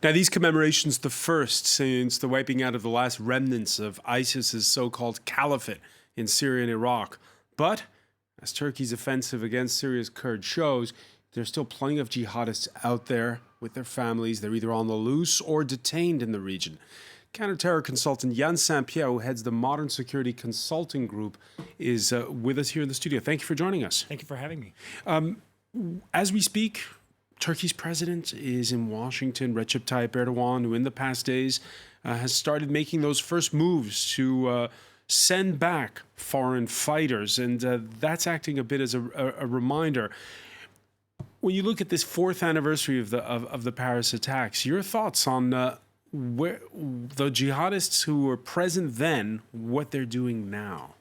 Now, these commemorations, the first since the wiping out of the last remnants of ISIS's so-called caliphate in Syria and Iraq. But as Turkey's offensive against Syria's Kurds shows, there's still plenty of jihadists out there with their families. They're either on the loose or detained in the region. Counter-terror consultant Jan Saint-Pierre, who heads the Modern Security Consulting Group, is with us here in the studio. Thank you for joining us. Thank you for having me. As we speak, Turkey's president is in Washington, Recep Tayyip Erdogan, who in the past days has started making those first moves to send back foreign fighters. And that's acting a bit as a reminder. When you look at this fourth anniversary of the Paris attacks, your thoughts on where the jihadists who were present then, what they're doing now?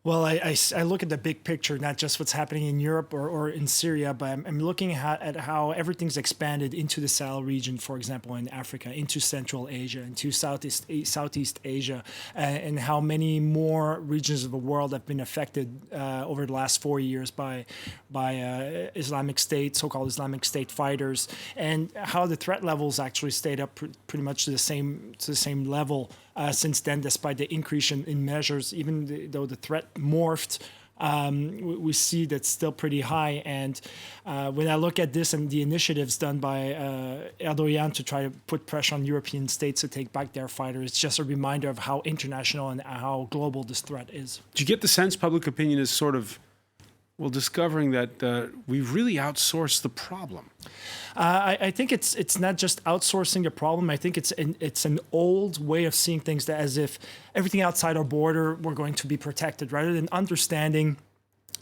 Well, I look at the big picture, not just what's happening in Europe or in Syria, but I'm looking at how everything's expanded into the Sahel region, for example, in Africa, into Central Asia, into Southeast Asia, and how many more regions of the world have been affected over the last 4 years by Islamic State, so-called Islamic State fighters, and how the threat levels actually stayed up pretty much to the same level since then, despite the increase in measures. Even though the threat morphed, we see that's still pretty high. And when I look at this and the initiatives done by Erdogan to try to put pressure on European states to take back their fighters, it's just a reminder of how international and how global this threat is. Do you get the sense public opinion is sort of, well, discovering that we've really outsourced the problem? I think it's not just outsourcing the problem. I think it's an old way of seeing things, that as if everything outside our border we're going to be protected, rather than understanding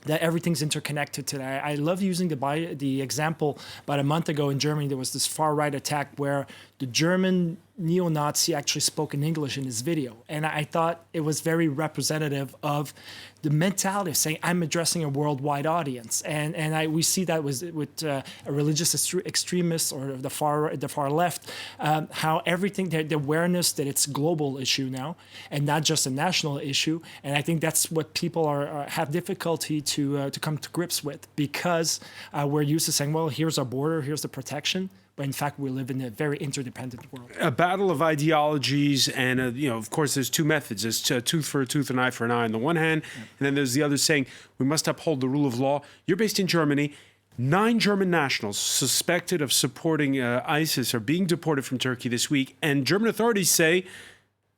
that everything's interconnected today. I love using the example about a month ago in Germany. There was this far-right attack where the German neo-Nazi actually spoke in English in his video. And I thought it was very representative of the mentality of saying, I'm addressing a worldwide audience. And we see that with a religious extremist or the far left, how everything, the awareness that it's a global issue now and not just a national issue. And I think that's what people have difficulty to come to grips with, because we're used to saying, well, here's our border, here's the protection. But in fact, we live in a very interdependent world. A battle of ideologies, and of course, there's two methods. There's tooth for a tooth, an eye for an eye on the one hand, and then there's the other saying we must uphold the rule of law. You're based in Germany. 9 German nationals suspected of supporting ISIS are being deported from Turkey this week, and German authorities say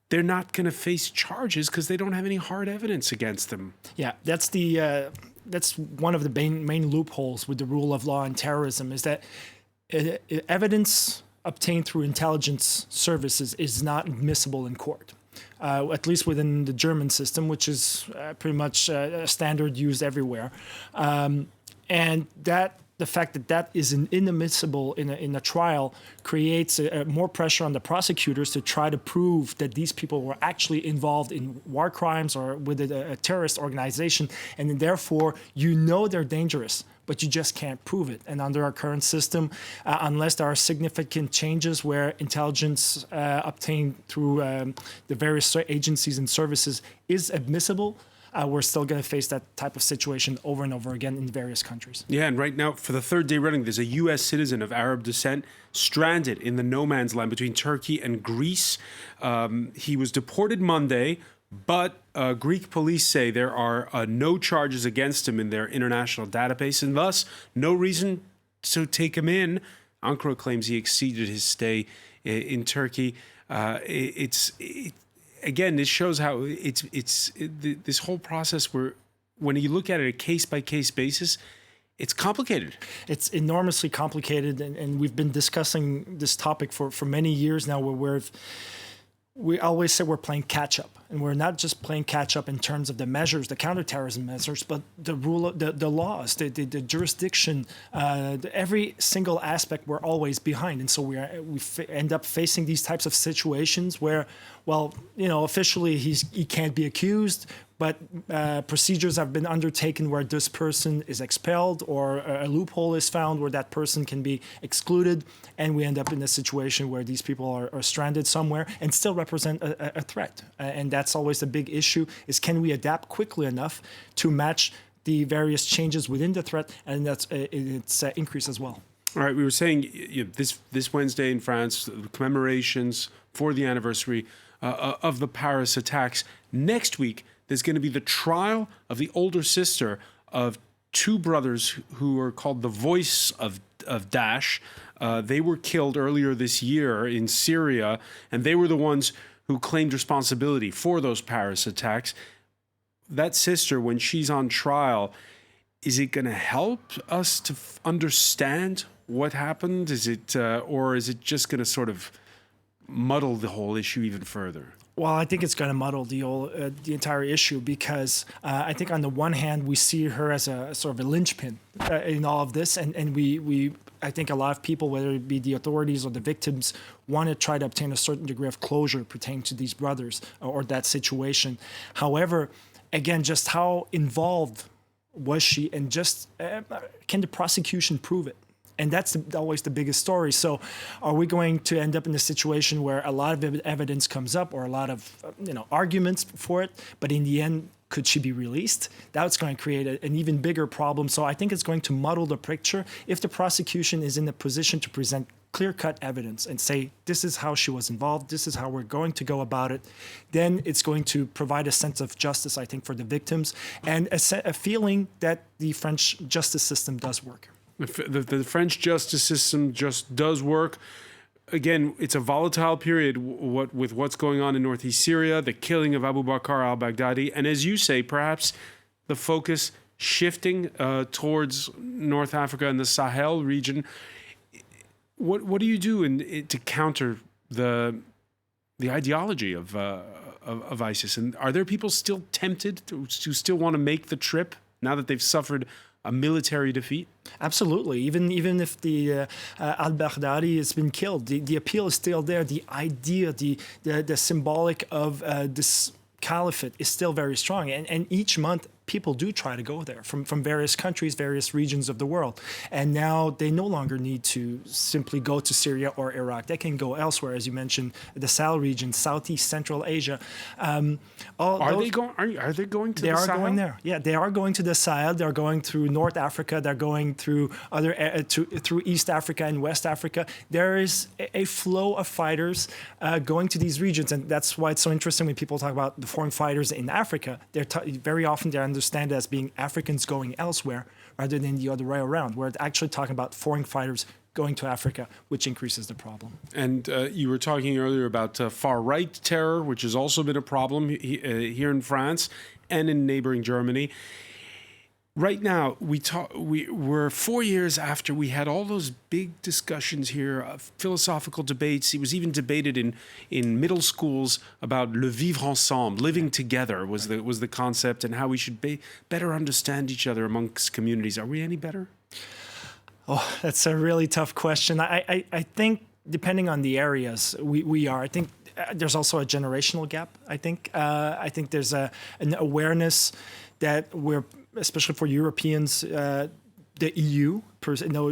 they're not going to face charges because they don't have any hard evidence against them. Yeah, that's one of the main loopholes with the rule of law and terrorism, is that evidence obtained through intelligence services is not admissible in court, at least within the German system, which is pretty much a standard used everywhere. And the fact that is inadmissible in a trial creates more pressure on the prosecutors to try to prove that these people were actually involved in war crimes or with a terrorist organization, and therefore they're dangerous, but you just can't prove it. And under our current system, unless there are significant changes where intelligence obtained through the various agencies and services is admissible, we're still going to face that type of situation over and over again in various countries. Yeah, and right now, for the third day running, there's a U.S. citizen of Arab descent stranded in the no man's land between Turkey and Greece. He was deported Monday, but Greek police say there are no charges against him in their international database, and thus no reason to take him in. Ankara claims he exceeded his stay in Turkey. Again, this shows how this whole process, where when you look at it a case-by-case basis, it's complicated. It's enormously complicated, and we've been discussing this topic for many years now, where we always say we're playing catch-up. And we're not just playing catch-up in terms of the measures, the counterterrorism measures, but the rule, the laws, the jurisdiction, every single aspect we're always behind. And so we end up facing these types of situations where, well, officially he can't be accused, but procedures have been undertaken where this person is expelled, or a loophole is found where that person can be excluded, and we end up in a situation where these people are stranded somewhere and still represent a threat. And that's always the big issue, is can we adapt quickly enough to match the various changes within the threat and its increase as well. All right, we were saying this Wednesday in France, commemorations for the anniversary of the Paris attacks. Next week, there's going to be the trial of the older sister of two brothers who are called the Voice of Daesh. They were killed earlier this year in Syria, and they were the ones who claimed responsibility for those Paris attacks. That sister, when she's on trial, is it going to help us to understand what happened? Is it, or is it just going to sort of muddle the whole issue even further? Well, I think it's going to muddle the entire issue because I think on the one hand we see her as a sort of a linchpin in all of this, and I think a lot of people, whether it be the authorities or the victims, want to try to obtain a certain degree of closure pertaining to these brothers or that situation. However, again, just how involved was she, and just can the prosecution prove it? And that's always the biggest story. So are we going to end up in a situation where a lot of evidence comes up or a lot of arguments for it, but in the end, could she be released? That's going to create an even bigger problem. So I think it's going to muddle the picture if the prosecution is in a position to present clear-cut evidence and say, this is how she was involved, this is how we're going to go about it, then it's going to provide a sense of justice, I think, for the victims and a feeling that the French justice system does work. The French justice system just does work. Again, it's a volatile period with what's going on in northeast Syria, the killing of Abu Bakr al-Baghdadi, and as you say, perhaps the focus shifting towards North Africa and the Sahel region. What do you do to counter the ideology of ISIS? And are there people still tempted to still want to make the trip now that they've suffered a military defeat? Absolutely. Even if the al-Baghdadi has been killed, the appeal is still there. The idea, the symbolic of this caliphate is still very strong. And each month, people do try to go there from various countries, various regions of the world. And now they no longer need to simply go to Syria or Iraq. They can go elsewhere, as you mentioned, the Sahel region, Southeast Central Asia. Are they going to the Sahel? They are going there. Yeah, they are going to the Sahel. They're going through North Africa. They're going through through East Africa and West Africa. There is a flow of fighters going to these regions. And that's why it's so interesting when people talk about the foreign fighters in Africa. Very often they're understand it as being Africans going elsewhere rather than the other way around. We're actually talking about foreign fighters going to Africa, which increases the problem. And you were talking earlier about far-right terror, which has also been a problem here in France and in neighboring Germany. Right now, we're 4 years after we had all those big discussions here, philosophical debates. It was even debated in middle schools about le vivre ensemble, living together was the concept, and how we should better understand each other amongst communities. Are we any better? Oh, that's a really tough question. I think depending on the areas, we are. I think there's also a generational gap. I think there's an awareness that we're, especially for Europeans, the EU,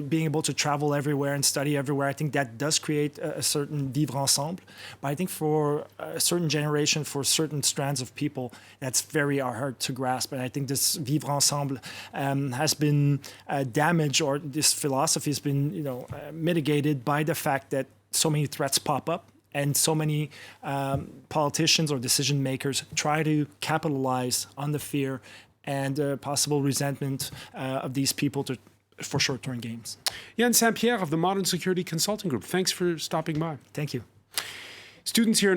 being able to travel everywhere and study everywhere, I think that does create a certain vivre ensemble. But I think for a certain generation, for certain strands of people, that's very hard to grasp. And I think this vivre ensemble has been damaged, or this philosophy has been, mitigated by the fact that so many threats pop up. And so many politicians or decision makers try to capitalize on the fear and possible resentment of these people for short-term gains. Yann St. Pierre of the Modern Security Consulting Group, thanks for stopping by. Thank you. Students here